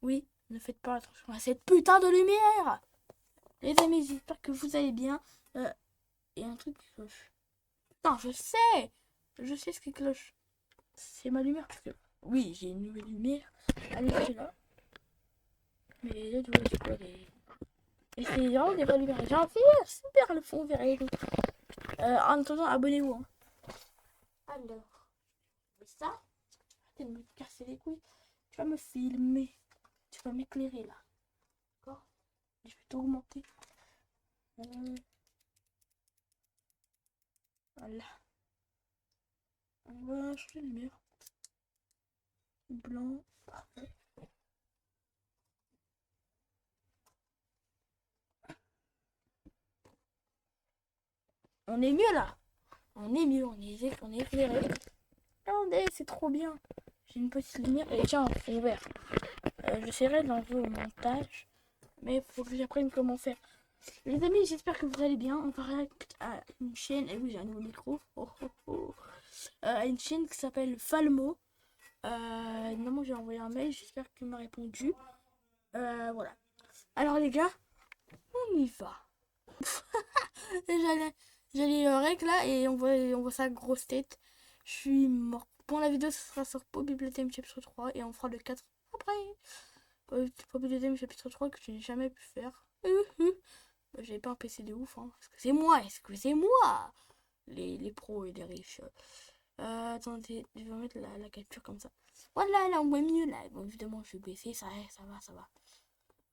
Oui, ne faites pas attention à cette putain de lumière. Les amis, j'espère que vous allez bien. Il y a un truc qui cloche. Non, je sais ce qui cloche. C'est ma lumière parce que oui, j'ai une nouvelle lumière. Allez, c'est là. Mais là, tu vois, c'est quoi les... Et c'est vraiment des vraies lumières. J'ai un super le fond vert et tout. En attendant, abonnez-vous. Hein. Alors, ça, arrêtez de me casser les couilles. Tu vas me filmer. Tu vas m'éclairer là. D'accord? Je vais t'augmenter. Voilà. On va changer de lumière. Blanc. Parfait. On est mieux là. On est mieux. On est éclairé. Regardez, c'est trop bien. J'ai une petite lumière et tiens, en fond vert. J'essaierai de l'enlever au montage. Mais il faut que j'apprenne comment faire. Les amis, j'espère que vous allez bien. On va réagir à une chaîne. Et oui, j'ai un nouveau micro. Oh, oh, oh. À une chaîne qui s'appelle Falmo. Normalement, j'ai envoyé un mail. J'espère qu'il m'a répondu. Voilà. Alors, les gars, on y va. J'allais rec là et on voit sa grosse tête. Je suis mort. Bon, la vidéo, ce sera sur Poppy Playtime chapitre 3 et on fera le 4 après. Poppy Playtime chapitre 3 que je n'ai jamais pu faire. J'avais pas un PC de ouf, hein. Est-ce que c'est moi les pros et les riches. Attendez, je vais mettre la capture comme ça. Voilà, là, on voit mieux, là. Bon, évidemment, je vais baisser, ça va.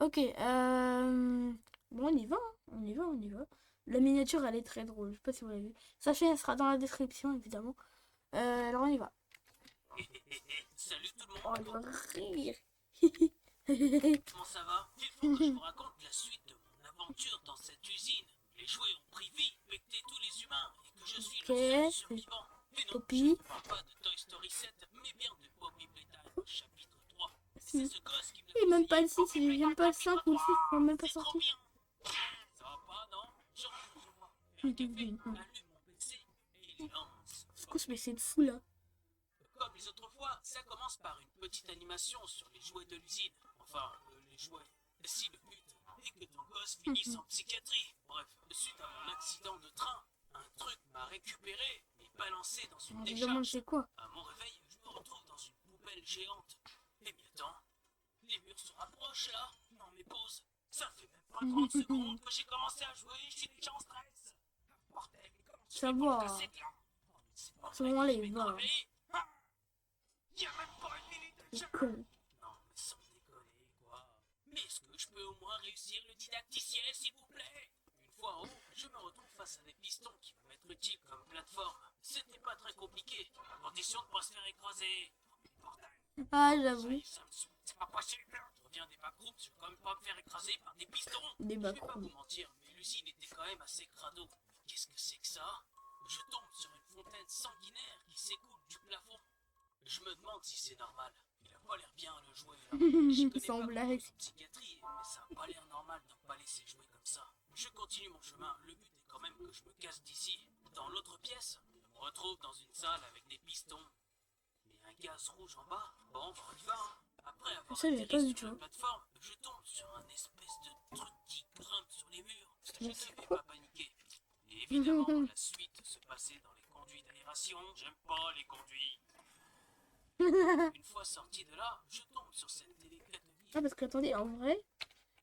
Ok, bon, on y va, hein. On y va. La miniature, elle est très drôle, je sais pas si vous l'avez vu. Sa chaîne, elle sera dans la description, évidemment. Alors, on y va. Salut tout le Oh, monde. il va rire. Comment ça va? Il faut que je vous raconte la suite de mon aventure dans cette usine. Les jouets ont pris vie, becté tous les humains, et que je suis le seul survivant. Et non, je ne parle pas de Toy Story 7, mais bien de Poppy Playtime, chapitre 3. C'est ce gosse qui me Il est même pas le conseillait 6, il est même pas le 5 ou le 6, il est même pas C'est trop sorti. bien. Ça va pas, non? Genre, un café, allume mon PC et il lance. C'est quoi ce PC de fou là? Comme les autres fois, ça commence par une petite animation sur les jouets de l'usine. Enfin, les jouets. Si le but est que ton gosse finisse en psychiatrie. Bref, suite à mon accident de train, un truc m'a récupéré et balancé dans une décharge. C'est quoi? À mon réveil, je me retrouve dans une poubelle géante. Et bien attends, les murs se rapprochent là. Non mais pause. Ça fait même pas 30 secondes que j'ai commencé à jouer, je suis déjà en stress. Bordel, mais comment tu Ça fais pour va. casser de là? À ce moment-là, il va. Y'a même pas une minute de jeu. Non, mais sans déconner, quoi. Mais est-ce que je peux au moins réussir le didacticiel, s'il vous plaît? Une fois en haut, je me retrouve face à des pistons qui vont m'être utiles comme plateforme. C'était pas très compliqué, à condition de pas se faire écraser. Bordel. Ah, j'avoue. C'est pas possible. Je reviens des backrooms, je vais quand même pas me faire écraser par des pistons. Des Je vais pas backrooms. vous mentir, mais l'usine était quand même assez crado. Qu'est-ce que c'est que ça? Je tombe sur une fontaine sanguinaire qui s'écoule du plafond. Je me demande si c'est normal. Il a pas l'air bien le jouet là. J'y connais Sans pas blague. beaucoup en psychiatrie, mais ça a pas l'air normal d'emballer ses jouets comme ça. Je continue mon chemin. Le but est quand même que je me casse d'ici. Dans l'autre pièce, je me retrouve dans une salle avec des pistons. Mais un gaz rouge en bas. Bon, on y va. Hein. Après avoir atterri sur la plateforme, je tombe sur un espèce de truc qui grimpe sur les murs. Je ne vais pas paniquer. Et évidemment, la suite se passait dans les conduits d'aération. J'aime pas les conduits. Une fois sorti de là, je tombe sur cette délicate vie. Ah, parce que attendez, en vrai,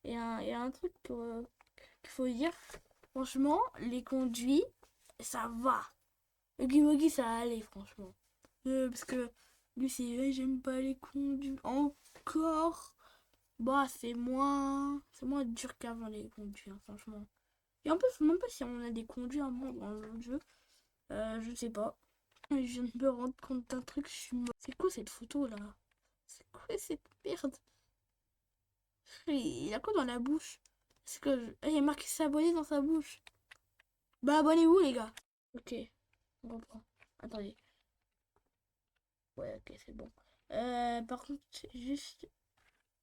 il y a un truc qu'il faut dire. Franchement, les conduits, ça va. Le Gimogi, ça allait, franchement. Parce que lui, c'est j'aime pas les conduits. Encore. Bah, c'est moins dur qu'avant les conduits, hein, franchement. Et en plus, même pas si on a des conduits à moins dans le jeu. Je sais pas. Je viens de me rendre compte d'un truc, je suis mort. C'est quoi cette photo là? C'est quoi cette merde? Il a quoi dans la bouche? C'est que il y a marqué s'abonner dans sa bouche. Bah abonnez-vous les gars. Ok, on reprend. Attendez. Ouais, ok, c'est bon. Par contre, juste.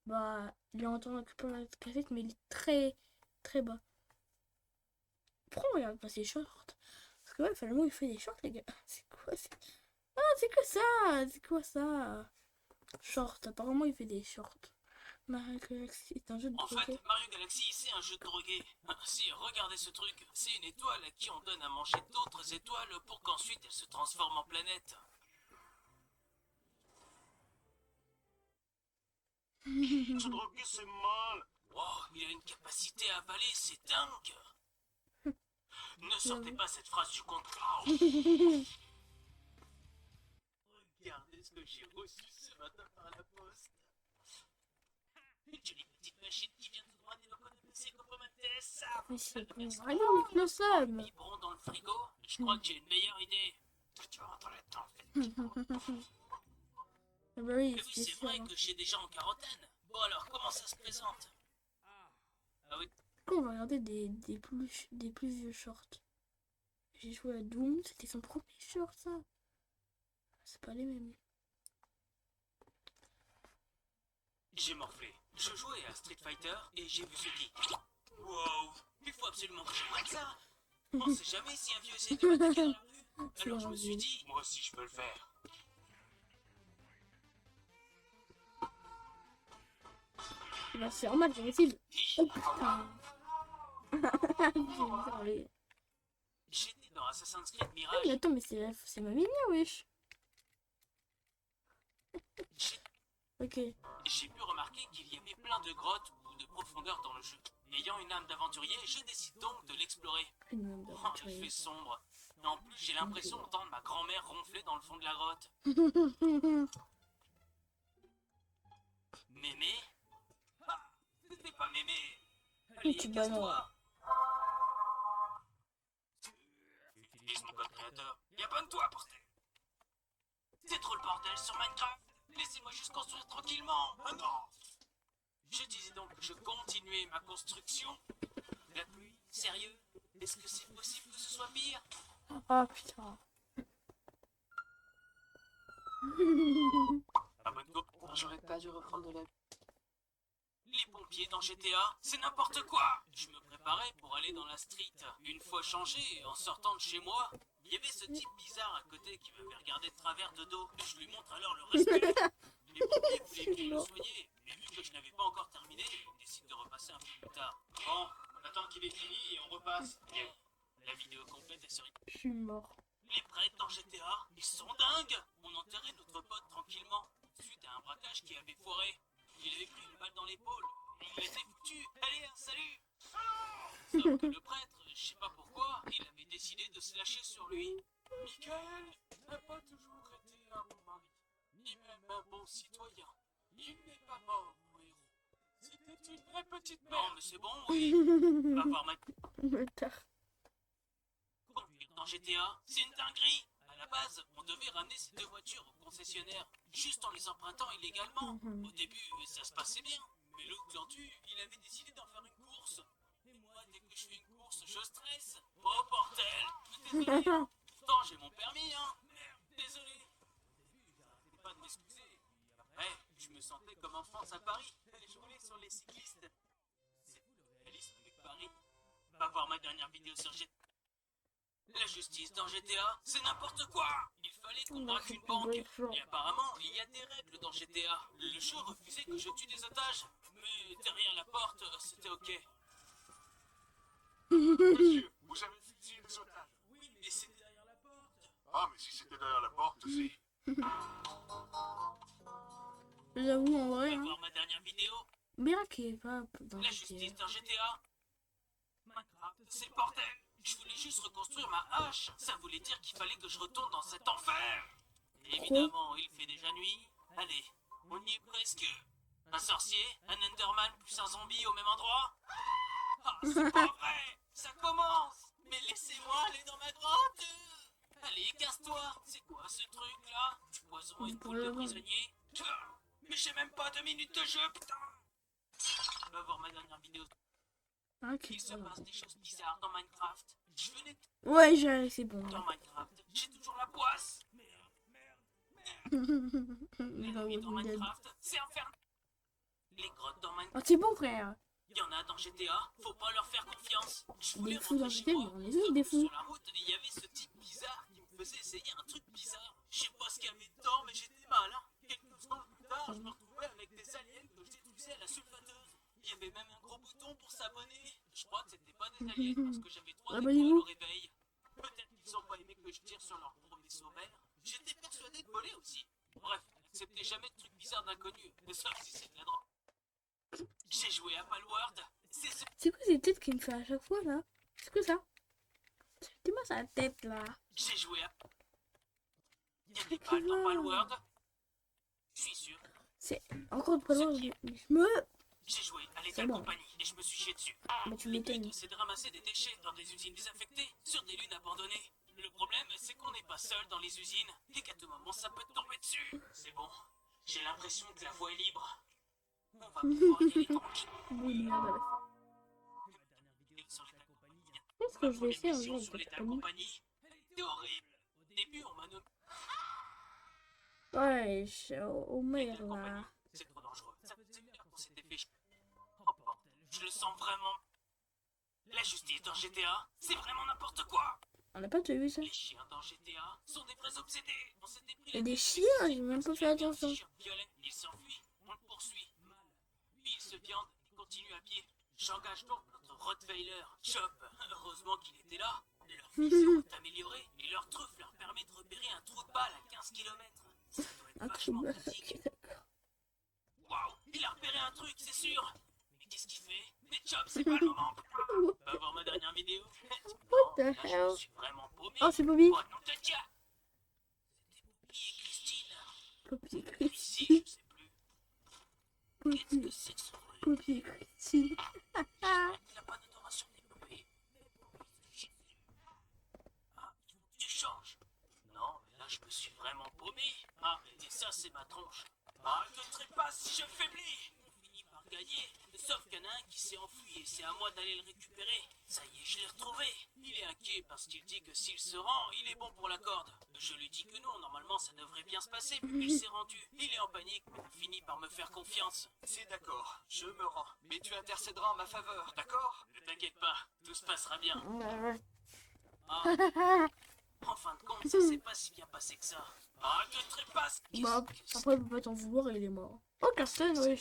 Bah, il est en train de récupérer la cassette, mais il est très bas. Pourquoi on regarde pas ses shorts? Parce que ouais, finalement, il fait des shorts, les gars. C'est quoi? Ah, c'est que ça! C'est quoi ça? Short, apparemment, il fait des shorts. Mario Galaxy est un jeu de En drogué. fait, Mario Galaxy, c'est un jeu de drogué. Si, regardez ce truc. C'est une étoile à qui on donne à manger d'autres étoiles pour qu'ensuite elle se transforme en planète. Se droguer, c'est mal. Wow, il a une capacité à avaler, c'est dingue. Ne sortez pas cette phrase du compte. Regardez ce que j'ai reçu ce matin par la poste. Une jolie petite machine qui vient tout droit des locaux de PC Compromettez. Mais c'est bon. Allez, le seum. Biberon dans le frigo. Je crois que j'ai une meilleure idée. Tu vas rentrer là-dedans, en fait. Ah bah oui, Mais oui, c'est vrai que j'ai des gens en quarantaine. Bon alors, comment ça se présente? Ah oui. On va regarder des plus vieux shorts. J'ai joué à Doom, c'était son premier short ça. C'est pas les mêmes. J'ai morflé. Je jouais à Street Fighter et j'ai vu ce qui. Wow, il faut absolument que je prenne ça. On sait jamais si un vieux essaie de m'attaquer dans la rue. Alors je me suis dit, moi aussi je peux le faire. Il va se faire mal, j'ai essayé. Oh putain. Désolé. J'étais dans Assassin's Creed Ah, mais Mirage. attends, mais c'est ma mini, wesh. Ok. J'ai pu remarquer qu'il y avait plein de grottes ou de profondeurs dans le jeu. Ayant une âme d'aventurier, je décide donc de l'explorer. Une âme Oh, il d'aventurier. fait sombre. Et en plus, j'ai l'impression d'entendre ma grand-mère ronfler dans le fond de la grotte. Mémé? Ah, c'était pas Mémé. Allez, Tu casse-toi. Utilise mon code créateur. Et abonne-toi, bordel. C'est trop le bordel sur Minecraft. Laissez-moi juste construire tranquillement. Ah non. Je disais donc que je continuais ma construction. La pluie, sérieux? Est-ce que c'est possible que ce soit pire? Ah putain. Abonne-toi. J'aurais pas dû reprendre de la... Les pompiers dans GTA, c'est n'importe quoi. Je me préparais pour aller dans la street. Une fois changé, en sortant de chez moi, il y avait ce type bizarre à côté qui m'avait regardé de travers de dos. Je lui montre alors le respect. Les pompiers voulaient bien le soigner, mais vu que je n'avais pas encore terminé, ils décident de repasser un peu plus tard. Bon, on attend qu'il ait fini et on repasse. Bien. La vidéo complète est sur... Je suis mort. Les prêtres dans GTA, ils sont dingues. On enterrait notre pote tranquillement, suite à un braquage qui avait foiré. Il avait pris une balle dans l'épaule. Il était foutu. Allez, un salut. Sauf que le prêtre, je sais pas pourquoi, il avait décidé de se lâcher sur lui. Michael n'a pas toujours été un bon mari, ni même un bon citoyen. Il n'est pas mort, mon héros. C'était une vraie petite merde. Non, mais c'est bon, oui. Va voir ma... Conduire dans GTA, c'est une dinguerie. À la base, on devait ramener ces deux voitures au concessionnaire, juste en les empruntant illégalement. Au début, ça se passait bien, mais le glandu, il avait décidé d'en faire une course. Et moi, dès que je fais une course, je stresse. Oh bordel. Désolé. Pourtant, j'ai mon permis, hein. Merde, désolé. Au début, j'arrêtais pas de m'excuser. Après, je me sentais comme en France à Paris. Je roulais sur les cyclistes. C'est fou le réalisme avec Paris. Va voir ma dernière vidéo sur GTA. La justice dans GTA, c'est n'importe quoi. Il fallait qu'on braque une banque. Et apparemment, il y a des règles dans GTA. Le jeu refusait que je tue des otages. Mais derrière la porte, c'était ok. Monsieur, vous avez fusillé des otages. Oui, mais c'était derrière la porte. Ah, mais si c'était derrière la porte, c'est... J'avoue, en vrai, Va hein. voir ma dernière vidéo. Bien qu'il est pas dans La GTA. justice dans GTA. Minecraft, c'est le bordel. Je voulais juste reconstruire ma hache. Ça voulait dire qu'il fallait que je retourne dans cet enfer. Évidemment, il fait déjà nuit. Allez, on y est presque. Un sorcier, un Enderman plus un zombie au même endroit. Ah, c'est pas vrai. Ça commence. Mais laissez-moi aller dans ma grotte. Allez, casse-toi. C'est quoi ce truc là? Du poison et une poule de prisonnier. Mais j'ai même pas 2 minutes de jeu, putain. Va voir ma dernière vidéo. Ok, Il se voilà. passe des choses bizarres dans Minecraft. Je venais Ouais, c'est bon. dans Minecraft. J'ai toujours la poisse. Il va L'ennemi dans Walking Dead. Minecraft, c'est infernal. Les grottes dans Oh, Minecraft, c'est bon, frère. il y en a dans GTA. Faut pas leur faire confiance. Je voulais Des fous dans rentrer chez GTA, moi. mais on est tous des Sauf que fous. sur la route, il y avait ce type bizarre qui me faisait essayer un truc bizarre. Je sais pas ce qu'il y avait dedans, mais j'étais mal. Hein. Quelques secondes plus tard, je me retrouvais avec des aliens que j'ai tous accès à la sulfateuse. Il y avait même un gros bouton pour s'abonner. Je crois que c'était pas des alliés parce que j'avais 3 étoiles Abonnez-vous. au réveil. Peut-être qu'ils ont pas aimé que je tire sur leur gros vaisseau vert. J'étais persuadé de voler aussi. Bref, n'acceptez jamais de trucs bizarres d'inconnus, sauf si c'est de la drogue. J'ai joué à Palworld. C'est ce C'est quoi ces têtes qu'il me fait à chaque fois là? C'est quoi ça? Dis-moi sa tête là. J'ai joué à... Il y a des Qui balles dans va Palworld. Je suis sûr. C'est encore de prévoir. Je me. J'ai joué à C'est l'état bon. compagnie et je me suis chié dessus. Mais tu Le m'étonnes. but, c'est de ramasser des déchets dans des usines désaffectées, sur des lunes abandonnées. Le problème, c'est qu'on n'est pas seul dans les usines et qu'à tout moment, ça peut tomber dessus. C'est bon. J'ai l'impression que la voie est libre. On va pouvoir y aller tranquille. Oui, merde à la fin. Sur l'état compagnie. Je pense que je vais essayer un Mission jour sur avec l'état ta compagnie. compagnie. Elle était horrible. Au début, on m'a nommé Ouais, au maire l'état compagnie. là. C'est trop dangereux. Ça faisait une heure qu'on s'était fait chier. Oh bordel, je le sens vraiment. La justice dans GTA, c'est vraiment n'importe quoi. On n'a pas déjà vu ça. Les chiens dans GTA sont des vrais obsédés. On s'était pris Il y a la des tête chiens, avec j'ai même pas il fait y avait un attention. chien violet, il s'enfuit, on le poursuit. Puis il se viande et continue à pied. J'engage donc notre Rottweiler, Chop. Heureusement qu'il était là. Leur vision est améliorée et leur truffe leur permet de repérer un trou de balle à 15 km. Ça doit être Un vachement trou de pratique. balle, ok, d'accord. Waouh, il a repéré un truc, c'est sûr. Mais qu'est-ce qu'il fait? Mais Chop, c'est pas le moment. Va voir ma dernière vidéo. What the Non, là, je me hell? suis vraiment paumé. Oh, c'est Bobby. Oh, nom de Dieu. C'était Bobby et Christine. Poppy Puis ici, Christine. je sais plus. Qu'est-ce que Poppy. c'est que ce truc? Poppy Christine. Il n'a pas d'adoration des poupées. Ah, il faut que tu changes. Non, mais là, je me suis vraiment paumé. Ah, et ça, c'est ma tronche. Ah, je ne serai pas si je faiblis. On finit par gagner. Sauf qu'il y en a un qui s'est enfui et c'est à moi d'aller le récupérer. Ça y est, je l'ai retrouvé. Il est inquiet parce qu'il dit que s'il se rend, il est bon pour la corde. Je lui dis que non, normalement ça devrait bien se passer vu qu'il s'est rendu. Il est en panique, mais il finit par me faire confiance. C'est d'accord, je me rends. Mais tu intercéderas en ma faveur, d'accord? Ne t'inquiète pas, tout se passera bien. Ah, en fin de compte, ça s'est pas si bien passé que ça. Ah, je ne trépasse. Bah, après, il peut pas t'en vouloir, il est mort. Oh, Carsten, wesh.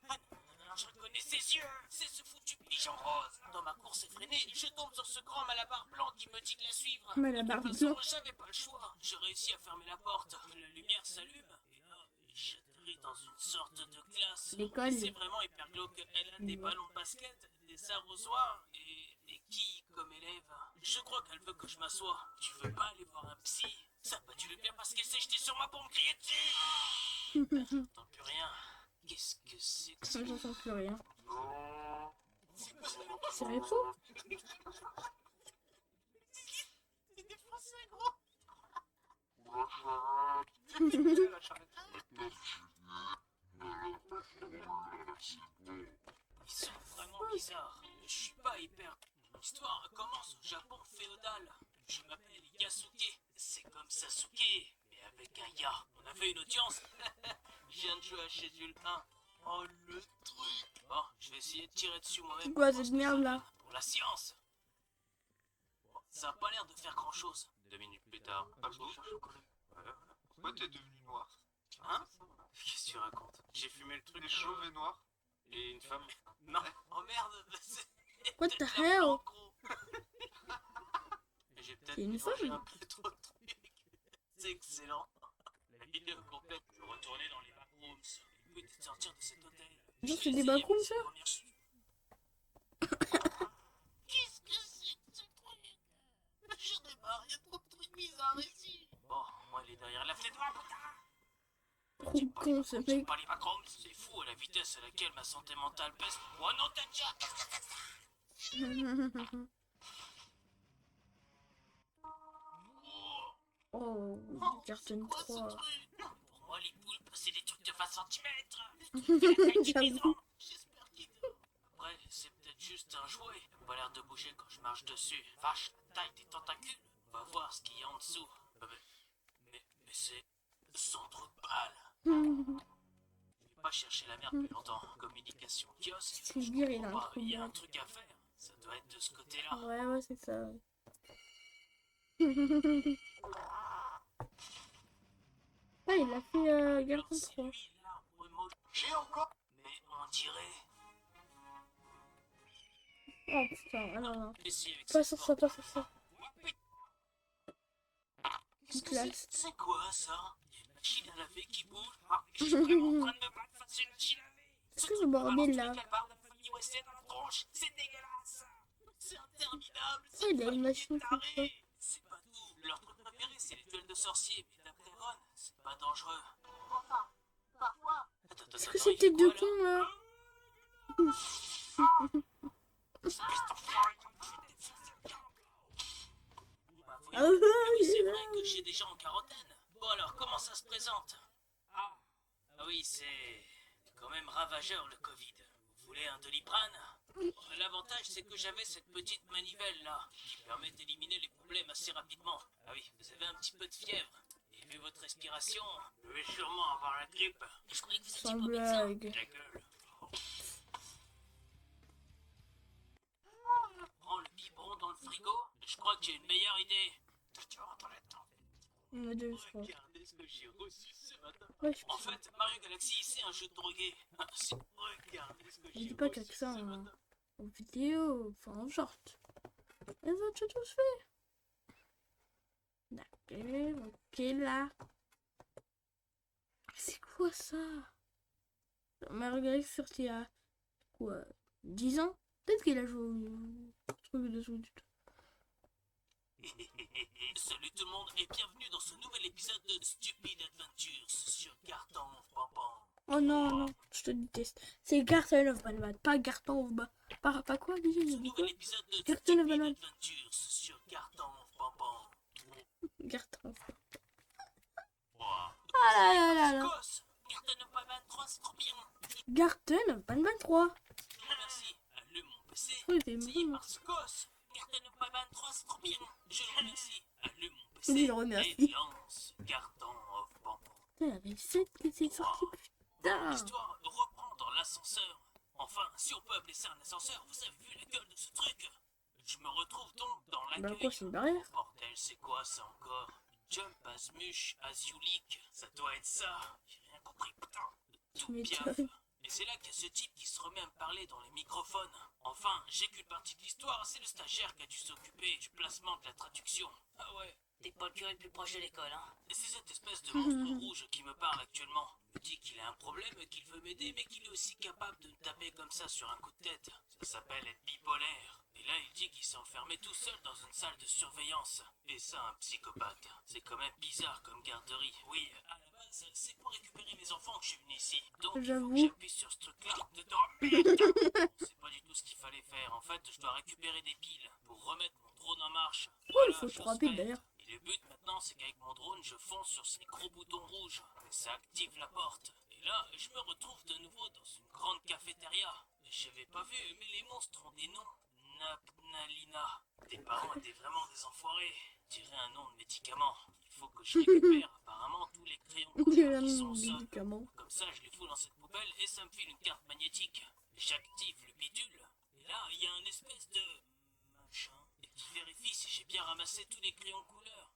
Ah non, je reconnais ses yeux. C'est ce foutu pigeon rose. Dans ma course effrénée, je tombe sur ce grand malabar blanc qui me dit de la suivre. Malabar De toute façon, blanc. j'avais pas le choix. Je réussis à fermer la porte. La lumière s'allume. Et là, j'atterris dans une sorte de classe. L'école. C'est vraiment hyper glauque. Elle a des ballons de basket, des arrosoirs et des quilles comme élève. Je crois qu'elle veut que je m'assoie. Tu veux pas aller voir un psy? Ça a pas dû le bien parce qu'elle s'est jetée sur moi pour me crier dessus. J'entends plus rien. Qu'est-ce que c'est que ça? J'en sens plus rien. C'est vrai faux? C'est des Français, gros. Ils sont vraiment bizarres. Je suis pas hyper... L'histoire commence au Japon féodal. Je m'appelle Yasuke. C'est comme Sasuke, mais avec un ya. On a fait une audience. Je viens de jouer à Schedule 1. Oh, le truc. Bon, je vais essayer de tirer dessus moi-même. C'est quoi pour voir cette ce que ça merde, là? donne. Pour la science. Bon, ça a pas l'air de faire grand-chose. 2 minutes plus tard. Pourquoi t'es devenu noir? Hein? Qu'est-ce que tu racontes? J'ai fumé le truc. T'es chauve et noir? Et une femme. Non. Oh merde. What the peut-être la hell? plante, gros. Et j'ai peut-être C'est une mélangé femme. un peu trop de trucs. C'est excellent. La vidéo complète. Je retournais dans les backrooms. Le but est de sortir de cet hôtel. Genre, Je c'est vais des essayer backrooms, mes ça? premières chutes. Qu'est-ce que c'est que ce truc? J'en ai marre, y a trop de trucs bizarres ici. Bon, moi, il est derrière la fenêtre. Ah, putain! Trop con, ce J'aime mec. pas les backrooms. C'est fou à la vitesse à laquelle ma santé mentale baisse. Oh non, t'as déjà. Oh, Carton Quoi ce 3. truc? Pour moi, les poulpes, c'est des trucs de 20 cm. J'avoue. J'espère qu'il dort. Après, c'est peut-être juste un jouet. Il a pas l'air de bouger quand je marche dessus. Vache, la taille des tentacules. On va voir ce qu'il y a en dessous. Mais c'est... son trou de balle. Je vais pas chercher la merde depuis longtemps. Communication kiosque. C'est dire, il a un Bah, trou il y de a un balle. truc à faire. Ça doit être de ce côté-là. Ouais, ouais, c'est ça. Ah, il a fait Garçon C'est 3. lui, l'arbre maudit. J'ai encore... Mais on tirer. Oh putain, ah non, non. Laissez avec Pas cette sur ça, porte. pas sur ça. Qu'est-ce que Classe. c'est quoi ça? Il y a une machine à laver qui bouge. Ah, je suis vraiment en train de me battre face à une machine à laver. Est-ce que le bordel là? C'est dans la tronche. C'est dégueulasse. C'est interminable. Oh, il a une machine taré. comme ça. C'est pas tout. Leur truc préféré, c'est les duels de sorciers. Mais d'après Ron, c'est pas dangereux. Enfin, parfois. Attends, Est-ce que c'est peut-être de con là? Ah Oui, c'est ouais, vrai que j'ai des gens en quarantaine. Bon alors, comment ça se présente? Ah oui, c'est quand même ravageur le Covid. Vous voulez un Doliprane? L'avantage, c'est que j'avais cette petite manivelle là, qui permet d'éliminer les problèmes assez rapidement. Ah oui, vous avez un petit peu de fièvre. Et vu votre respiration, vous devez sûrement avoir la grippe. Je croyais que vous étiez sans pas médecin. blague. La gueule. Prends le biberon dans le frigo. Je crois que j'ai une meilleure idée. Tu vas rentrer là-dedans. On a deux, je crois. Regardez ce que j'ai reçu ce matin. Ouais, je En fait, Mario Galaxy, c'est un jeu de drogué. Regardez ce que je j'ai dis pas reçu qu'avec ça, ce hein, matin. en vidéo, enfin en short. Et ça, tu as tous fait. D'accord, ok là. C'est quoi ça? Mario Galaxy sorti il y a quoi? 10 ans? Peut-être qu'il a joué au truc de Switch. Salut tout le monde et bienvenue dans ce nouvel épisode de Stupid Adventures sur Carton Pampan. Oh non, non, je te déteste. C'est Garten of Banban, pas Garton of pas quoi déjà, Ce j'ai dit quoi? nouvel épisode de Carton of Stupid Banban. Adventures sur Carton Pampan. Garton. Ouah. Ah là là là là. Cos, Carton of Banban 3, c'est trop bien. Garten of Banban 3. Je te remercie. Allume mon PC. Oui, c'est Essayé bon. par Scos. Carton of Banban 3, c'est trop bien. Je le remercie. Allume mon Oui, PC je le remercie. et lance Carton of Pampan. Putain, la recette qui s'est sortie, putain. L'histoire reprend dans l'ascenseur. Enfin, si on peut appeler ça un ascenseur, vous avez vu la gueule de ce truc? Je me retrouve donc dans Bah l'accueil. quoi, c'est une barrière? Oh, bordel, c'est quoi ça encore? Jump as mush as you leak. Ça doit être ça. J'ai rien compris, putain. Tu Tout piaf. m'étonnes. Et c'est là qu'il y a ce type qui se remet à me parler dans les microphones. Enfin, j'ai qu'une partie de l'histoire, c'est le stagiaire qui a dû s'occuper du placement de la traduction. Ah ouais. T'es pas le curé le plus proche de l'école, hein. Et c'est cette espèce de monstre rouge qui me parle actuellement. Il me dit qu'il a un problème, qu'il veut m'aider, mais qu'il est aussi capable de me taper comme ça sur un coup de tête. Ça s'appelle être bipolaire. Et là, il dit qu'il s'est enfermé tout seul dans une salle de surveillance. Et ça, un psychopathe. C'est quand même bizarre comme garderie. Oui, à la base, c'est pour récupérer mes enfants que je suis venu ici. Donc, il faut J'avoue. que j'appuie sur ce truc-là. De dormir. C'est pas du tout ce qu'il fallait faire. En fait, je dois récupérer des piles pour remettre mon drone en marche. Oh, il Voilà, faut chose 3 piles faite. d'ailleurs. Et le but maintenant, c'est qu'avec mon drone, je fonce sur ces gros boutons rouges. Et ça active la porte. Et là, je me retrouve de nouveau dans une grande cafétéria. J'avais pas vu, mais les monstres ont des noms. Napnalina. Tes parents étaient vraiment des enfoirés. Dirais un nom de médicament. Il faut que je récupère apparemment tous les crayons de Il y a couleur un qui sont au sol. médicament. Comme ça, je les fous dans cette poubelle et ça me file une carte magnétique. J'active le bidule. Et là, il y a un espèce de machin qui vérifie si j'ai bien ramassé tous les crayons de couleur.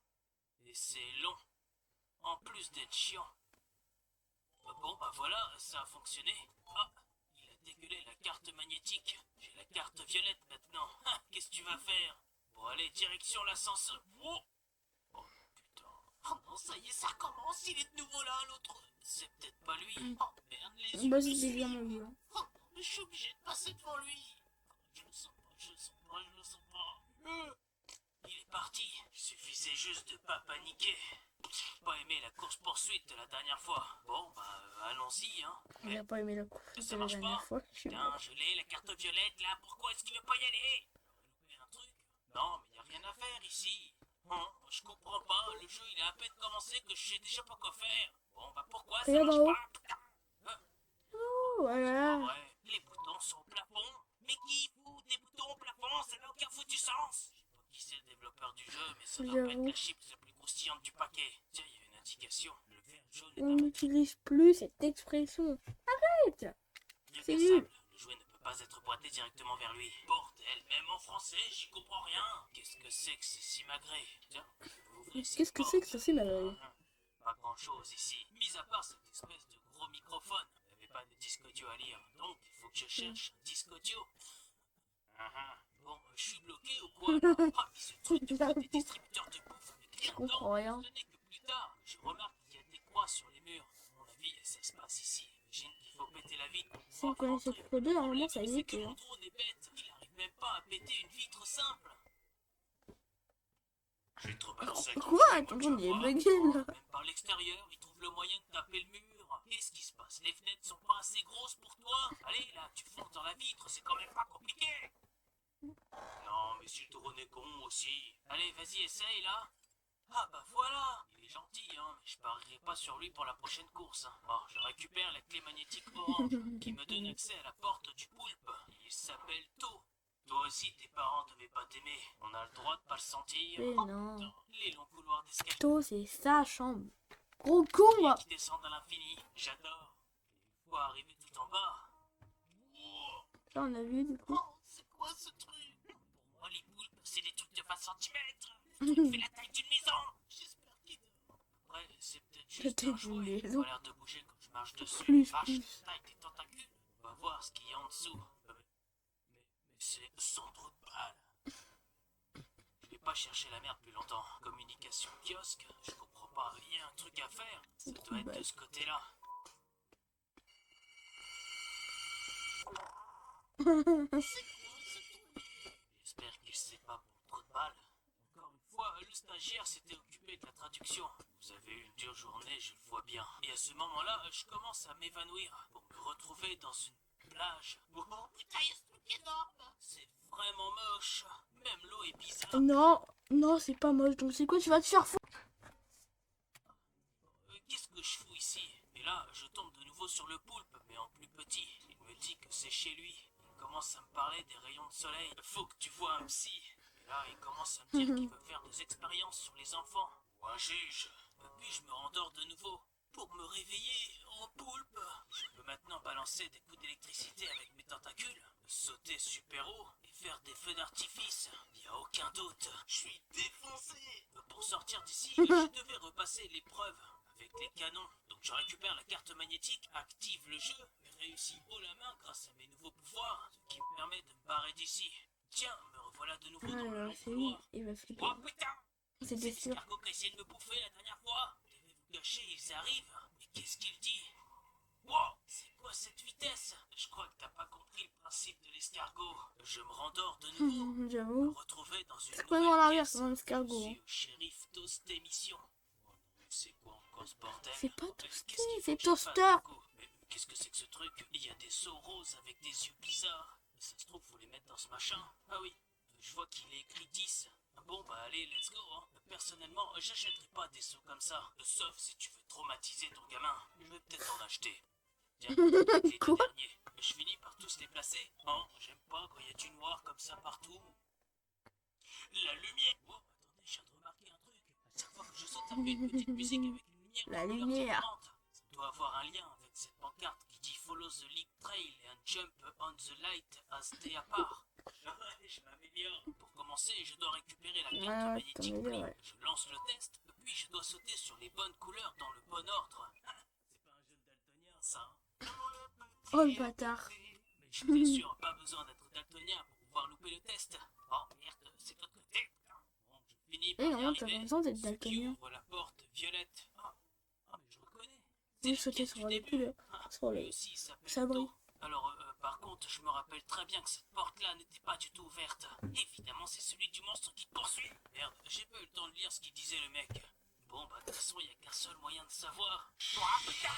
Et c'est long. En plus d'être chiant. Bon, bah voilà, ça a fonctionné. Ah, il a dégueulé la carte magnétique. J'ai la carte violette maintenant. Ah, qu'est-ce que tu vas faire? Bon, allez, direction l'ascenseur. Oh, oh putain. Oh non, ça y est, ça recommence. Il est de nouveau là, l'autre. C'est peut-être pas lui. Oh merde, les yeux Bah, me c'est suivent. bien mon vieux. Oh non, mais je suis obligé de passer devant lui. Je le sens pas, je le sens pas, je le sens pas. Il est parti. Il suffisait juste de pas paniquer. J'ai pas aimé la course-poursuite de la dernière fois. Bon, bah, allons-y, hein. Il a pas aimé la course Ça de la marche dernière pas. fois. Je suis Putain, je l'ai, la carte violette, là. Pourquoi est-ce qu'il veut pas y aller? On va louper un truc. Non, mais y a rien à faire ici. Je comprends pas. Le jeu, il a à peine commencé que je sais déjà pas quoi faire. Bon, bah, pourquoi ça Regarde marche en haut. pas? Putain. Oh, voilà. Ouais, les boutons sont au plafond. Mais qui fout des boutons au plafond? Ça n'a aucun foutu sens. Je sais pas qui c'est le développeur du jeu, mais ça doit pas être J'avoue. la chips la plus croustillante du paquet. Tiens, il y a une indication. Le vert jaune est On un n'utilise plus cette expression. Arrête. C'est nul. Irréversible. Le jouet ne peut pas être boité directement vers lui. Bordel, même en français, j'y comprends rien. Qu'est-ce que c'est que ces simagrées? Tiens, ouvrez ces Qu'est-ce que c'est que ça, c'est malade? Pas grand chose ici. Mis à part cette espèce de gros microphone. Il n'y avait pas de disque audio à lire, donc il faut que je cherche un disque audio. Bon, je suis bloqué ou quoi là? Ah, mais ce truc de des distributeurs de bouffe avec Je rien comprends dedans. rien. Ce n'est que plus tard, je remarque qu'il y a des croix sur les murs. À mon avis, ça se passe ici. J'imagine qu'il faut péter la vitre pour Si pouvoir vous connaissez rentrer. Pro 2, Le normalement problème, ça c'est que existait. mon Hein. drone est bête. Il arrive même pas à péter une vitre simple. Je vais te rebalancer avec Quoi? ton Ton flingue, drone tu il est vas voir. bugué là. Même par l'extérieur, il trouve le moyen de taper le mur. Qu'est-ce qui se passe? Les fenêtres sont pas assez grosses pour toi? Allez, là, tu fonces dans la vitre, c'est quand même pas compliqué. Non, mais si le drone est con aussi. Allez, vas-y, essaye, là. Ah, bah voilà. Il est gentil, hein, mais je parierai pas sur lui pour la prochaine course. Bon, je récupère la clé magnétique orange qui me donne accès à la porte du poulpe. Il s'appelle To. Toi aussi, tes parents devaient pas t'aimer. On a le droit de pas le sentir. Mais non. Putain, les longs couloirs d'escalier To, c'est sa chambre. Gros con, va. qui descendent à l'infini. J'adore. Une fois arrivé tout en bas. Wow. Là, on a vu du coup. Oh, c'est quoi ce truc? Pour moi, les poulpes, c'est des trucs de 20 cm. Le truc fait la taille d'une maison. J'espère qu'il dort. Après, c'est peut-être juste taille un d'une jouet. Il maison. a l'air de bouger quand je marche dessus. Plus, Vache, plus. taille des tentacules. On va voir ce qu'il y a en dessous. Mais c'est sans trou de balle. Je vais pas chercher la merde plus longtemps. Communication kiosque, je comprends pas. Il y a un truc à faire. Ça Trou doit de être de ce côté-là. J'espère qu'il sait pas pour trop de balles. Encore une fois, le stagiaire s'était occupé de la traduction. Vous avez eu une dure journée, je le vois bien. Et à ce moment-là, je commence à m'évanouir pour me retrouver dans une plage. Oh putain, il y a ce truc énorme. C'est vraiment moche. Même l'eau est bizarre. Non, non, c'est pas moche. Donc c'est quoi? Tu vas te faire foutre. Qu'est-ce que je fous ici? Et là, je tombe de nouveau sur le poulpe, mais en plus petit. Il me dit que c'est chez lui. Il commence à me parler des rayons de soleil. Faut que tu vois un psy. Et là, il commence à me dire qu'il veut faire des expériences sur les enfants. Ou un juge. Puis je me rendors de nouveau. Pour me réveiller en poulpe. Je peux maintenant balancer des coups d'électricité avec mes tentacules, sauter super haut et faire des feux d'artifice. Il n'y a aucun doute. Je suis défoncé. Pour sortir d'ici, je devais repasser l'épreuve avec les canons. Donc je récupère la carte magnétique, active le jeu et réussis haut la main grâce à mes nouveaux pouvoirs, ce qui me permet de me barrer d'ici. Tiens, me revoilà de nouveau dans le Alors, long c'est lui. couloir. Il va flipper. Oh putain! C'était C'est sûr. l'escargot qui a essayé de me bouffer la dernière fois. Vous devez vous cacher, ils arrivent. Mais qu'est-ce qu'il dit? Wow! C'est quoi cette vitesse? Je crois que t'as pas compris le principe de l'escargot. Je me rendors de nouveau. Me J'avoue. retrouver dans une C'est complètement en nouvelle arrière, pièce. c'est dans l'escargot. Je suis au shérif Toast émission. C'est quoi encore ce bordel? C'est pas Qu'est-ce toasté, qu'il faut c'est que je fasse, toaster. du coup? Mais qu'est-ce que c'est que ce truc? Il y a des seaux roses avec des yeux bizarres. Ça se trouve, faut les mettre dans ce machin. Ah oui, je vois qu'il est écrit 10. Bon bah allez, let's go hein. Personnellement, j'achèterai pas des seaux comme ça. Sauf si tu veux traumatiser ton gamin. Je vais peut-être en acheter. Tiens, les deux Quoi? derniers. Je finis par tous les placer. Oh, j'aime pas quand il y a du noir comme ça partout. La lumière. Oh, attendez, je viens de remarquer un truc. À chaque fois que je saute, ça fait une petite musique avec une lumière. La en couleur lumière. différente. Ça doit avoir un lien avec cette pancarte qui dit Follow the leap trail and jump on the light as they apart. Je m'améliore. Pour commencer, je dois récupérer la carte Ouais, magnétique t'améliores, bleue. ouais. Je lance le test, puis je dois sauter sur les bonnes couleurs dans le bon ordre. C'est pas un jeu de daltonien, ça. Hein. Oh le bâtard. Mais je suis bien sûr pas besoin d'être daltonien pour pouvoir louper le test. Oh merde, c'est de l'autre côté. Bon, je finis par Eh y non, t'as arriver. raison d'être Ce qui daltonien. ouvre la porte violette. Ah, mais je reconnais. Vous la sautez pièce sur du les début. couleurs. Sur Lui les aussi, il s'appelle sabris. To. Alors, par contre, je me rappelle très bien que cette porte-là n'était pas du tout ouverte. Évidemment, c'est celui du monstre qui te poursuit. Merde, j'ai pas eu le temps de lire ce qu'il disait le mec. Bon, bah, de toute façon, il y a qu'un seul moyen de savoir. Ah, putain!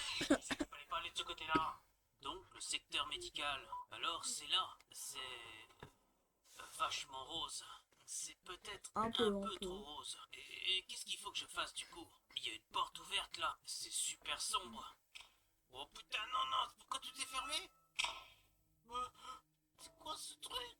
Il fallait pas aller de ce côté-là. Donc, le secteur médical. Alors, c'est là. C'est vachement rose. C'est peut-être Un un peu, peu, un peu. trop rose. Et qu'est-ce qu'il faut que je fasse du coup? Il y a une porte ouverte là. C'est super sombre. Oh putain, non, non, pourquoi tout est fermé? C'est quoi ce truc?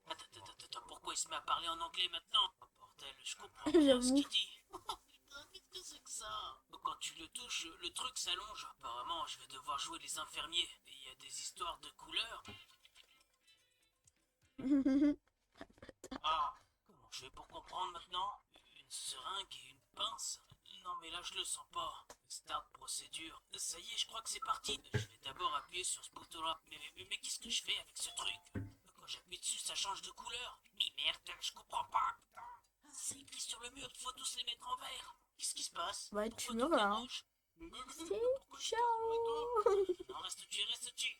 Attends, pourquoi il se met à parler en anglais maintenant? Oh bordel, je comprends rien ce J'avoue. qu'il dit. Oh putain, qu'est-ce que c'est que ça? Quand tu le touches, le truc s'allonge. Apparemment, je vais devoir jouer les infirmiers. Et il y a des histoires de couleurs. Ah, comment je fais pour comprendre maintenant? Une seringue et une pince? Non mais là je le sens pas. Start procédure. Ça y est, je crois que c'est parti. Je vais d'abord appuyer sur ce bouton-là. Mais qu'est-ce que je fais avec ce truc? Quand j'appuie dessus, ça change de couleur. Mais merde, je comprends pas. Putain. C'est écrit sur le mur, il faut tous les mettre en vert. Qu'est-ce qui se passe? Bah, Pourquoi tu tout meurs est là. Hein. rouge? Ciao. Non, reste-tu, reste-tu.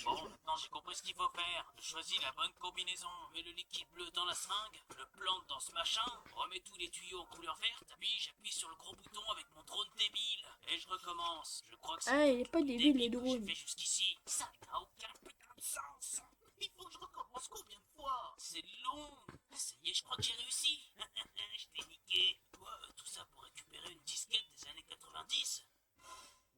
Bon, maintenant j'ai compris ce qu'il faut faire. Je choisis la bonne combinaison. Mets le liquide bleu dans la seringue, le plante dans ce machin, remets tous les tuyaux en couleur verte, puis j'appuie sur le gros bouton avec mon drone débile. Et je recommence. Je crois que c'est Ah, il est pas débile, les que j'ai drones. fait jusqu'ici. Ça n'a aucun putain de sens. Il faut que je recommence combien de fois? C'est long. Ça y est, je crois que j'ai réussi. Je t'ai niqué. Quoi, tout ça pour récupérer une disquette des années 90?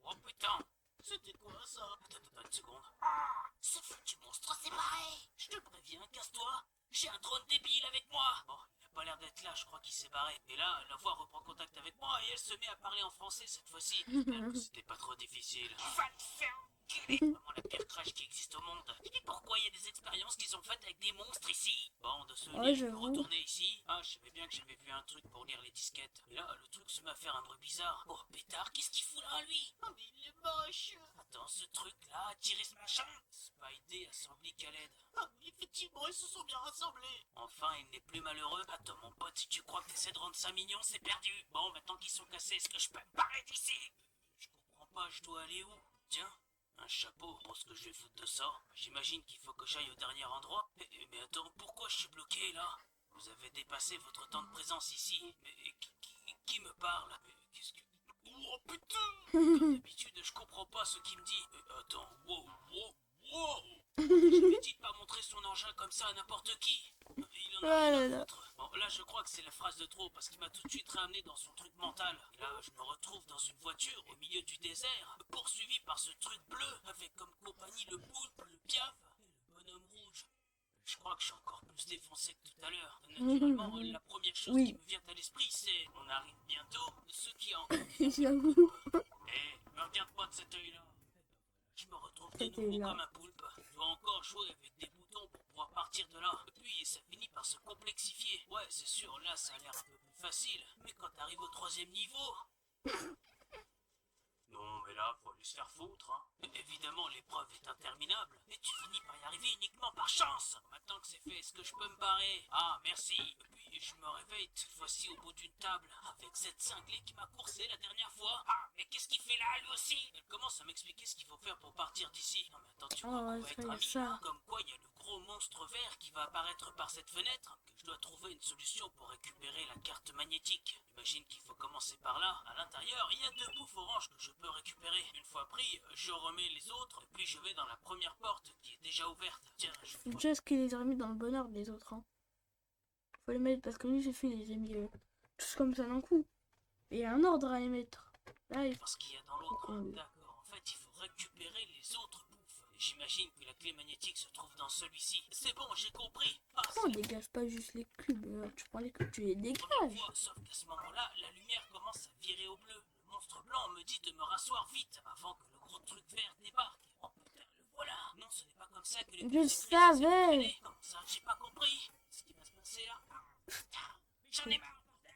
Oh putain. C'était quoi ça? Attends une seconde. Ah, ce foutu monstre s'est barré. Je te préviens, casse-toi. J'ai un drone débile avec moi. Bon, il a pas l'air d'être là, je crois qu'il s'est barré. Et là, la voix reprend contact avec moi et elle se met à parler en français cette fois-ci. J'espère que c'était pas trop difficile. Va te faire enculer. Vraiment la pire crash qui existe au monde. Et pourquoi il y a des expériences qui sont faites avec des monstres ici? Bon, de ce Ouais, lit, je peux j'avoue. retourner ici. Ah, je savais bien que j'avais vu un truc pour lire les disquettes. Et là, le truc se met à faire un bruit bizarre. Oh, pétard, qu'est-ce qu'il fout là, lui? Oh, mais il est moche. Attends, ce truc-là, tirer ce machin. Spidey assemblé Khaled. Ah oui, effectivement, ils se sont bien rassemblés. Enfin, il n'est plus malheureux. Attends, mon pote, si tu crois que t'essaies de rendre ça mignon, c'est perdu. Bon, maintenant qu'ils sont cassés, est-ce que je peux me barrer d'ici? Je comprends pas, je dois aller où? Tiens, un chapeau, pour ce que je vais foutre de ça. J'imagine qu'il faut que j'aille au dernier endroit. Mais attends, pourquoi je suis bloqué là? Vous avez dépassé votre temps de présence ici. Mais qui me parle? Mais qu'est-ce que... Oh putain! Comme d'habitude, je comprends pas ce qu'il me dit. Attends, wow! J'avais dit de pas montrer son engin comme ça à n'importe qui. Il en a Ah rien là à là. foutre. Bon, là, je crois que c'est la phrase de trop parce qu'il m'a tout de suite ramené dans son truc mental. Et là, je me retrouve dans une voiture au milieu du désert, poursuivi par ce truc bleu avec comme compagnie le poulpe, le piaf et le bonhomme rouge. Je crois que je suis encore plus défoncé que tout à l'heure. Naturellement, la première chose Oui. qui me vient à l'esprit, c'est on arrive bientôt. Ce qui en... J'avoue. Me regarde pas de cet œil-là. Je me retrouve de Cet nouveau œil-là. comme un poulpe. Je dois encore jouer avec des boutons pour pouvoir partir de là. Puis ça finit par se complexifier. Ouais, c'est sûr, là ça a l'air un peu plus facile. Mais quand t'arrives au 3e niveau... Non, mais là, faut aller se faire foutre, hein. Évidemment, l'épreuve est interminable, mais tu finis par y arriver uniquement par chance. Maintenant que c'est fait, est-ce que je peux me barrer? Ah, merci. Puis je me réveille cette fois-ci au bout d'une table, avec cette cinglée qui m'a coursé la dernière fois. Ah, mais qu'est-ce qu'il fait là, lui aussi? Elle commence à m'expliquer ce qu'il faut faire pour partir d'ici. Non, mais attends, tu crois Oh, qu'on va ça être y est, amis, ça. là? Comme quoi, il y a le gros monstre vert qui va apparaître par cette fenêtre, que je dois trouver une solution pour récupérer la carte magnétique. J'imagine qu'il faut commencer par là. À l'intérieur, il y a 2 bouffes oranges que je peux récupérer. Une fois pris, je remets les autres, et puis je vais dans la première porte qui est déjà ouverte. Tiens, je vais... Déjà, ce qu'il les a remis dans le bon ordre, les autres. Hein. Faut les mettre parce que lui, j'ai fait, il les a mis tous comme ça d'un coup. Et il y a un ordre à les mettre. Là, il faut. Parce qu'il y a dans l'autre. Oui. D'accord, en fait, il faut récupérer les autres bouffes. J'imagine que la clé magnétique se trouve dans celui-ci. C'est bon, j'ai compris. Ah, Pourquoi on dégage pas juste les cubes? Tu prends les cubes, tu les la première dégages. fois, sauf qu'à ce moment-là, la lumière commence à virer au bleu. Le monstre blanc me dit de me rasseoir vite avant que le gros truc vert débarque. Oh putain, le voilà. Non, ce n'est pas comme ça que les Je deux le secrets savais. sont entraînés. Comment ça, j'ai pas compris. Ce qui va se passer là. Putain, mais j'en ai marre, bordel.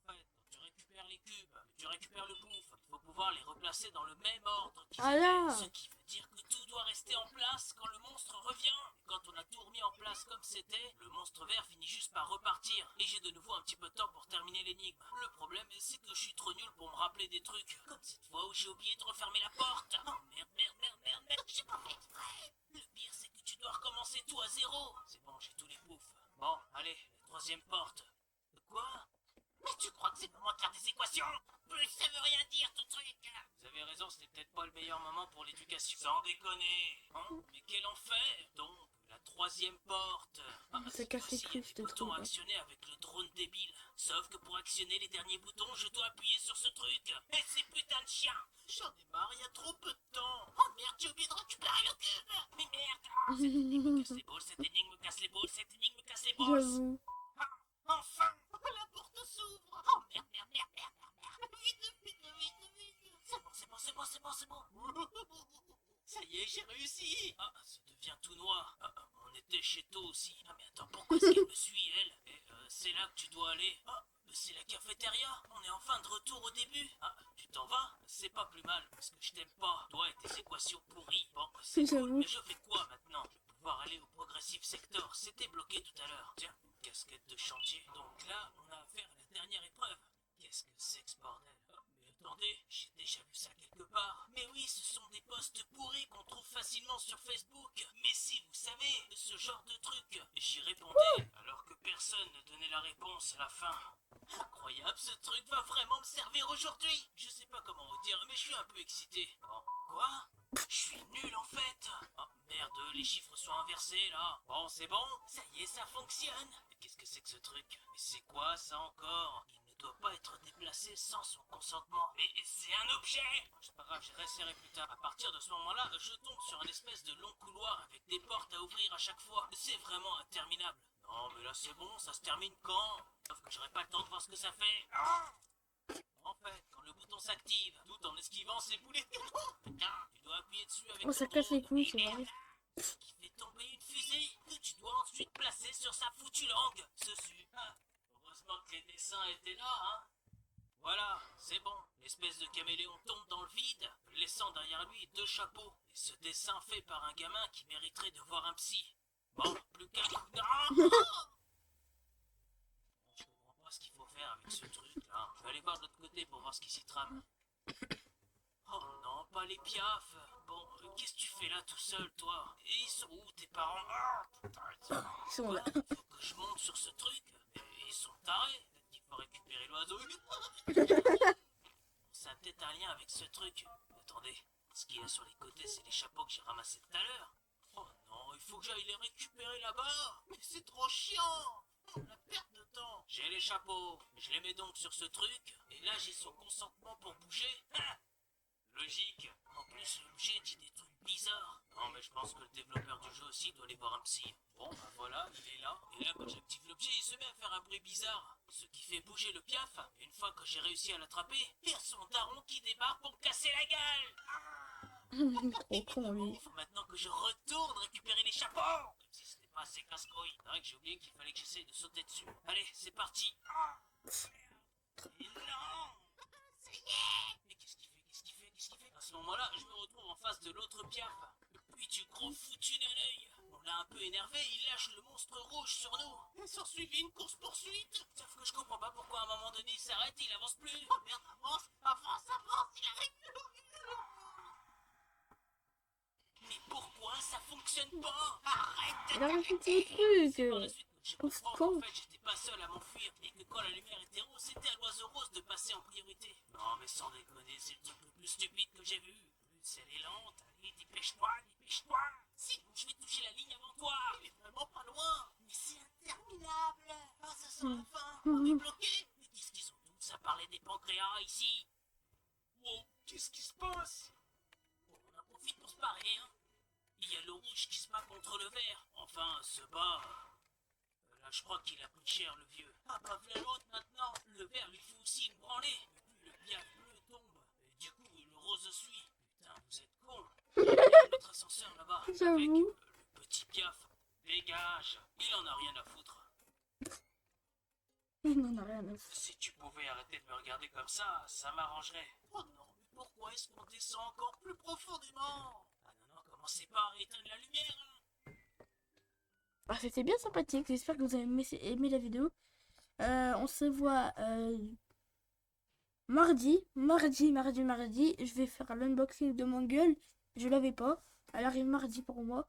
En fait, quand tu récupères les cubes, tu récupères le bouffe, il faut pouvoir les replacer dans le même ordre qu'ils Ah là. étaient. Ce qui veut dire que tout doit rester en place quand le monstre revient. Et quand on a tout remis en place comme c'était, le monstre vert finit juste par repartir. Et j'ai de nouveau un petit peu de temps pour terminer l'énigme. Le problème, c'est que je suis trop nul pour me rappeler des trucs. Comme cette fois où j'ai oublié de refermer la porte. Oh merde, j'ai pas fait exprès. Le pire, c'est que tu dois recommencer tout à zéro. C'est bon, j'ai tous les bouffes. Bon, allez, la 3e porte. Quoi? Mais tu crois que c'est le moment de faire des équations? Plus ça veut rien dire, tout truc. Vous avez raison, c'était peut-être pas le meilleur moment pour l'éducation. Sans déconner. Hein? Mais quel enfer. Donc, la 3e porte. Ah, C'est cassé fois-ci, il y a cru, des c'était boutons trop. à actionner avec le drone débile. Sauf que pour actionner les derniers boutons, je dois appuyer sur ce truc. Et ces putains de chiens. J'en ai marre, il y a trop peu de temps. Oh merde, j'ai oublié de récupérer le cube. Mais merde. Ah, cette énigme me casse les balles, cette énigme me casse les balles, cette énigme me casse les balles. J'avoue. Ah, enfin. La porte s'ouvre. Oh merde. Vite. C'est bon. Ça y est, j'ai réussi. Ah, ça devient tout noir. Ah, on était chez To aussi. Ah, mais attends, pourquoi est-ce qu'elle me suit, elle? Et c'est là que tu dois aller. Ah, c'est la cafétéria. On est enfin de retour au début. Ah, tu t'en vas? C'est pas plus mal, parce que je t'aime pas. Toi et tes équations pourries. Bon, c'est cool, J'avoue. mais je fais quoi maintenant? Je vais pouvoir aller au Progressive Sector. C'était bloqué tout à l'heure. Tiens, casquette de chantier. Donc là, on a affaire à la dernière épreuve. Qu'est-ce que c'est que ce bordel? Ah, mais attendez, j'ai déjà vu ça quelque part. Mais oui, ce sont des posts pourris qu'on trouve facilement sur Facebook. Mais si, vous savez, ce genre de truc. J'y répondais, alors que personne ne donnait la réponse à la fin. Incroyable, ce truc va vraiment me servir aujourd'hui. Je sais pas comment vous dire, mais je suis un peu excité. Oh, quoi? Je suis nul en fait. Oh merde, les chiffres sont inversés là. Bon, c'est bon, ça y est, ça fonctionne. Mais qu'est-ce que c'est que ce truc? Mais c'est quoi ça encore? Il ne doit pas être déplacé sans son consentement. Mais c'est un objet. C'est pas grave, je réessayerai plus tard. À partir de ce moment-là, je tombe sur un espèce de long couloir avec des portes à ouvrir à chaque fois. C'est vraiment interminable. Non, mais là c'est bon, ça se termine quand? Sauf que j'aurai pas le temps de voir ce que ça fait. Ah! En fait, quand le bouton s'active, tout en esquivant ces boulets de canon, putain, tu dois appuyer dessus avec Oh, ça ton casse les drone. couilles, Et c'est merde, vrai. qui fait tomber une fusée que tu dois ensuite placer sur sa foutue langue. Dessus. Ah, heureusement que les dessins étaient là, hein. Voilà, c'est bon. L'espèce de caméléon tombe dans le vide, laissant derrière lui deux chapeaux. Et ce dessin fait par un gamin qui mériterait de voir un psy. Bon, plus qu'un coup de... Ah! Je comprends pas ce qu'il faut faire avec ce truc là. Je vais aller voir de l'autre côté pour voir ce qui s'y trame. Oh non, pas les piafs. Bon, qu'est-ce que tu fais là tout seul, toi? Et ils sont où tes parents? Ah, putain, Ils sont là. il faut que je monte sur ce truc. Et ils sont tarés. Peut-être qu'il faut récupérer l'oiseau. Ça a peut-être un lien avec ce truc. Attendez, ce qu'il y a sur les côtés, c'est les chapeaux que j'ai ramassés tout à l'heure. Oh non, il faut que j'aille les récupérer là-bas. Mais c'est trop chiant. La perte de temps. J'ai les chapeaux. Je les mets donc sur ce truc. Et là, j'ai son consentement pour bouger. Ah, logique. En plus, l'objet dit des trucs bizarres. Non, mais je pense que le développeur du jeu aussi doit aller voir un psy. Bon, bah voilà, il est là. Et là, quand j'active l'objet, il se met à faire un bruit bizarre. Ce qui fait bouger le piaf. Et une fois que j'ai réussi à l'attraper, il y a son daron qui débarque pour me casser la gueule. Trop con, lui. Il faut maintenant que je retourne récupérer les chapeaux. Comme si c'était pas assez casse-couilles. C'est vrai que j'ai oublié qu'il fallait que j'essaye de sauter dessus. Allez, c'est parti. Et non. Ça y est. Mais qu'est-ce qu'il fait? Qu'est-ce qu'il fait? Qu'est-ce qu'il fait? À ce moment-là, je me retrouve en face de l'autre piaf. Puis du gros foutu naneuil. On l'a un peu énervé, il lâche le monstre rouge sur nous. Et s'en suivit une course-poursuite. Sauf que je comprends pas pourquoi à un moment donné il s'arrête et il avance plus. Oh merde, avance, avance, avance, il arrive. Mais pourquoi ça fonctionne pas? Arrête Il a de rajouté t'arrêter. le C'est par la truc. suite que j'ai On compris se qu'en compte. fait j'étais pas seul à m'enfuir et que quand la lumière était rose, c'était à l'oiseau rose de passer en priorité. Non mais sans déconner, c'est le truc le plus stupide que j'ai vu. Plus elle est lente, allez dépêche-toi, dépêche-toi. Sinon je vais toucher la ligne avant toi. Il est vraiment pas loin. Mais c'est interminable. Ah ça sent la fin, on est bloqué. Mais qu'est-ce qu'ils ont tous à parler des pancréas ici? Wow, qu'est-ce qui se passe? Bon, on en profite pour se barrer, hein. Il y a le rouge qui se bat contre le vert. Enfin, se bat. Là, je crois qu'il a pris cher, le vieux. Ah, bah, voilà l'autre maintenant. Le vert lui fait aussi une branlée. Et puis le piaf bleu tombe. Et du coup, le rose suit. Putain, vous êtes cons. Il y a notre ascenseur là-bas. Avec J'avoue. le petit piaf. Dégage. Il en a rien à foutre. Il n'en a rien à foutre. Si tu pouvais arrêter de me regarder comme ça m'arrangerait. Oh non, mais pourquoi est-ce qu'on descend encore plus profondément? Ah non, non, commencez pas à éteindre la lumière, hein. Ah, c'était bien sympathique. J'espère que vous avez aimé la vidéo. On se voit mardi. Je vais faire l'unboxing de mon gueule. Je l'avais pas. Elle arrive mardi pour moi.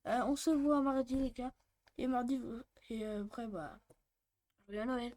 On se voit mardi, les gars. Et mardi, et après, bah, joyeux Noël.